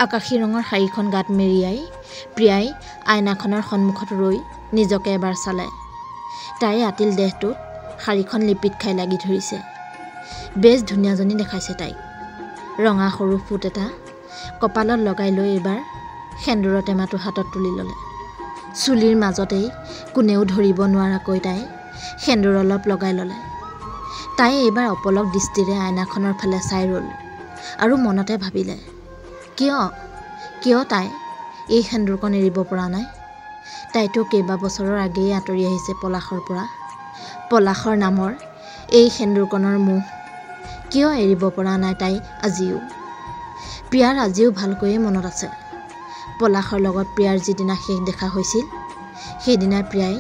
আকাশী ৰঙৰ শাৰীখন গাত মেৰিয়াই প্ৰিয়াই আইনাখনৰ সন্মুখত ৰৈ নিজকে এবাৰ চালে। তাইৰ আতিল দেহটোত শাৰীখন লিপিত খাই লাগি ধৰিছে। বেছ ধুনীয়াজনী দেখাইছে তাইক। ৰঙা সৰু ফুট এটা কপালত লগাই লৈ এইবাৰ সেন্দুৰৰ টেমাটো হাতত তুলি ল'লে। চুলিৰ মাজতেই কোনেও ধৰিব নোৱাৰাকৈ তাই সেন্দুৰ অলপ লগাই ল'লে। তাই এইবাৰ অপলক দৃষ্টিৰে আইনাখনৰ ফালে চাই ৰ'ল আৰু মনতে ভাবিলে, কিয় তাই এই সেন্দুৰকণ এৰিব পৰা নাই? তাইতো কেইবাবছৰৰ আগেয়ে আঁতৰি আহিছে পলাশৰ পৰা। পলাশৰ নামৰ এই সেন্দুৰকণৰ মোহ কিয় এৰিব পৰা নাই তাই আজিও? প্ৰিয়াৰ আজিও ভালকৈয়ে মনত আছে। পলাশৰ লগত প্ৰিয়াৰ যিদিনা শেষ দেখা হৈছিল, সেইদিনা প্ৰিয়াই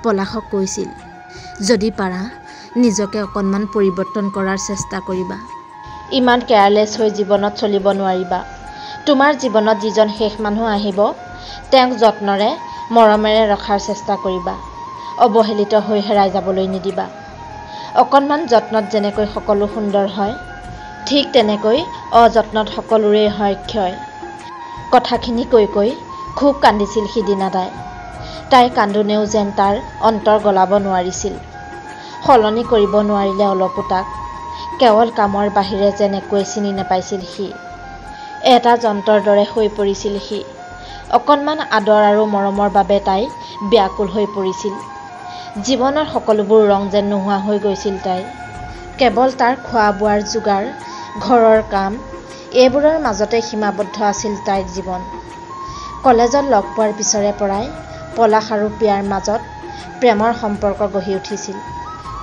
পলাশক কৈছিল, যদি পাৰা নিজকে অকণমান পৰিৱৰ্তন কৰাৰ চেষ্টা কৰিবা। ইমান কেয়াৰলেছ হৈ জীৱনত চলিব নোৱাৰিবা। তোমাৰ জীৱনত যিজন শেষ মানুহ আহিব, তেওঁক যত্নৰে মৰমেৰে ৰখাৰ চেষ্টা কৰিবা। অৱহেলিত হৈ হেৰাই যাবলৈ নিদিবা। অকণমান যত্নত যেনেকৈ সকলো সুন্দৰ হয়, ঠিক তেনেকৈ অযত্নত সকলোৰে হয় ক্ষয়। কথাখিনি কৈ খুব কান্দিছিল সিদিনা তাই কান্দোনেও যেন তাৰ অন্তৰ গলাব নোৱাৰিছিল। সলনি কৰিব নোৱাৰিলে অলপো তাক। কেৱল কামৰ বাহিৰে যেন একোৱে চিনি নাপাইছিল সি। এটা যন্ত্ৰৰ দৰে হৈ পৰিছিল সি। অকণমান আদৰ আৰু মৰমৰ বাবে তাই ব্যাকুল হৈ পৰিছিল। জীৱনৰ সকলোবোৰ ৰং যেন নোহোৱা হৈ গৈছিল তাইৰ। কেৱল তাৰ খোৱা বোৱাৰ যোগাৰ, ঘৰৰ কাম, এইবোৰৰ মাজতে সীমাবদ্ধ আছিল তাইৰ জীৱন। কলেজত লগ পোৱাৰ পিছৰে পৰাই পলাশ আৰু প্ৰিয়াৰ মাজত প্ৰেমৰ সম্পৰ্ক গঢ়ি উঠিছিল।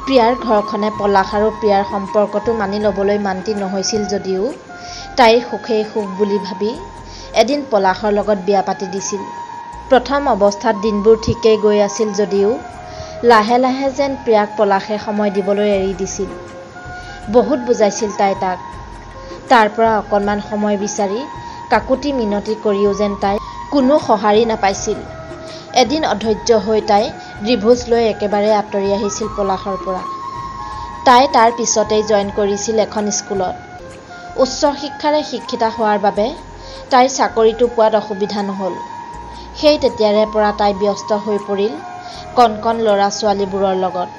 প্ৰিয়াৰ ঘৰখনে পলাশ আৰু প্ৰিয়াৰ সম্পৰ্কটো মানি ল'বলৈ মান্তি নহৈছিল যদিও তাইৰ সুখেই সুখ বুলি ভাবি এদিন পলাশৰ লগত বিয়া পাতি দিছিল। প্ৰথম অৱস্থাত দিনবোৰ ঠিকেই গৈ আছিল যদিও লাহে লাহে যেন প্ৰিয়াক পলাশে সময় দিবলৈ এৰি দিছিল। বহুত বুজাইছিল তাই তাক। তাৰ পৰা অকণমান সময় বিচাৰি কাকুতি মিনতি কৰিও যেন তাই কোনো সঁহাৰি নাপাইছিল। এদিন অধৈৰ্য হৈ তাই ত্ৰিভুজ লৈ একেবাৰে আঁতৰি আহিছিল পলাশৰ পৰা। তাই তাৰ পিছতেই জইন কৰিছিল এখন স্কুলত। উচ্চ শিক্ষাৰে শিক্ষিতা হোৱাৰ বাবে তাইৰ চাকৰিটো পোৱাত অসুবিধা নহ'ল। সেই তেতিয়াৰে পৰা তাই ব্যস্ত হৈ পৰিল কণ ল'ৰা ছোৱালীবোৰৰ লগত।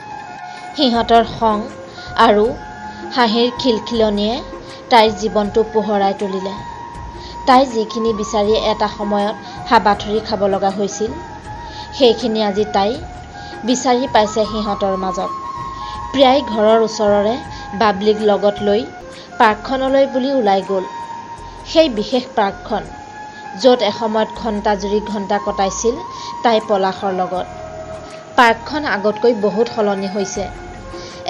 সিহঁতৰ খং আৰু হাঁহিৰ খিলখিলনিয়ে তাইৰ জীৱনটো পোহৰাই তুলিলে। তাই যিখিনি বিচাৰি এটা সময়ত হাবাথুৰি খাব লগা হৈছিল, সেইখিনি আজি তাই বিচাৰি পাইছে সিহঁতৰ মাজত। প্ৰিয়াই ঘৰৰ ওচৰৰে বাবলিক লগত লৈ পাৰ্কখনলৈ বুলি ওলাই গ'ল। সেই বিশেষ পাৰ্কখন, য'ত এসময়ত ঘণ্টাজুৰি ঘণ্টা কটাইছিল তাই পলাশৰ লগত। পাৰ্কখন আগতকৈ বহুত সলনি হৈছে।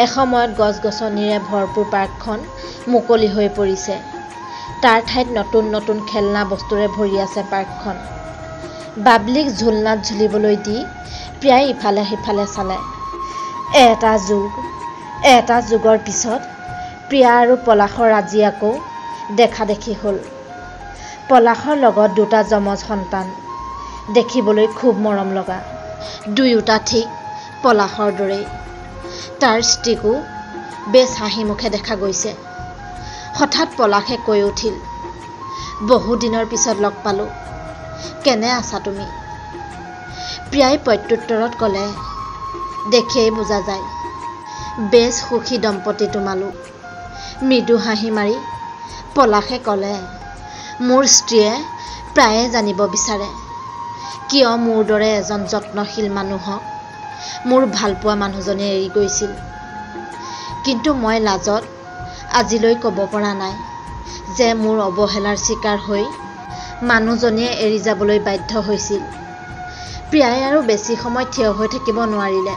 এসময়ত গছ গছনিৰে ভৰপূৰ পাৰ্কখন মুকলি হৈ পৰিছে। তাৰ ঠাইত নতুন নতুন খেলনা বস্তুৰে ভৰি আছে পাৰ্কখন। বাবলিক ঝুলনাত ঝুলিবলৈ দি প্ৰিয়াই ইফালে সিফালে চালে। এটা যুগৰ পিছত প্ৰিয়া আৰু পলাশৰ আজি আকৌ দেখা দেখি হ'ল। পলাশৰ লগত দুটা যমজ সন্তান, দেখিবলৈ খুব মৰম লগা। দুয়োটা ঠিক পলাশৰ দৰেই। তাৰ স্ত্ৰীকো বেছ হাঁহি মুখে দেখা গৈছে। হঠাৎ পলাশে কৈ উঠিল, বহু দিনৰ পিছত লগ পালোঁ, কেনে আছা তুমি? প্ৰিয়াই প্ৰত্যুত্তৰত ক'লে, দেখিয়েই বুজা যায়, বেছ সুখী দম্পতী তোমালোক। মৃদু হাঁহি মাৰি পলাশে ক'লে, মোৰ স্ত্ৰীয়ে প্ৰায়ে জানিব বিচাৰে, কিয় মোৰ দৰে এজন যত্নশীল মানুহক মোৰ ভালপোৱা মানুহজনে এৰি গৈছিল। কিন্তু মই লাজত আজিলৈ ক'ব পৰা নাই যে মোৰ অৱহেলাৰ চিকাৰ হৈ মানুহজনীয়ে এৰি যাবলৈ বাধ্য হৈছিল। প্ৰিয়াই আৰু বেছি সময় থিয় হৈ থাকিব নোৱাৰিলে।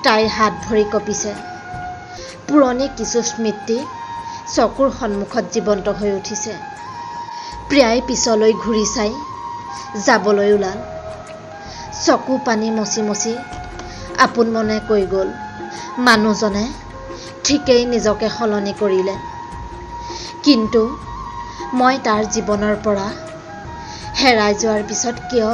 তাইৰ হাত ভৰি কঁপিছে। পুৰণি কিছু স্মৃতি চকুৰ সন্মুখত জীৱন্ত হৈ উঠিছে। প্ৰিয়াই পিছলৈ ঘূৰি চাই যাবলৈ ওলাল। চকু পানী মচি আপোন মনে কৈ গ'ল, মানুহজনে ঠিকেই নিজকে সলনি কৰিলে। কিন্তু মই তাৰ জীৱনৰ পৰা হেৰাই যোৱাৰ পিছত কিয়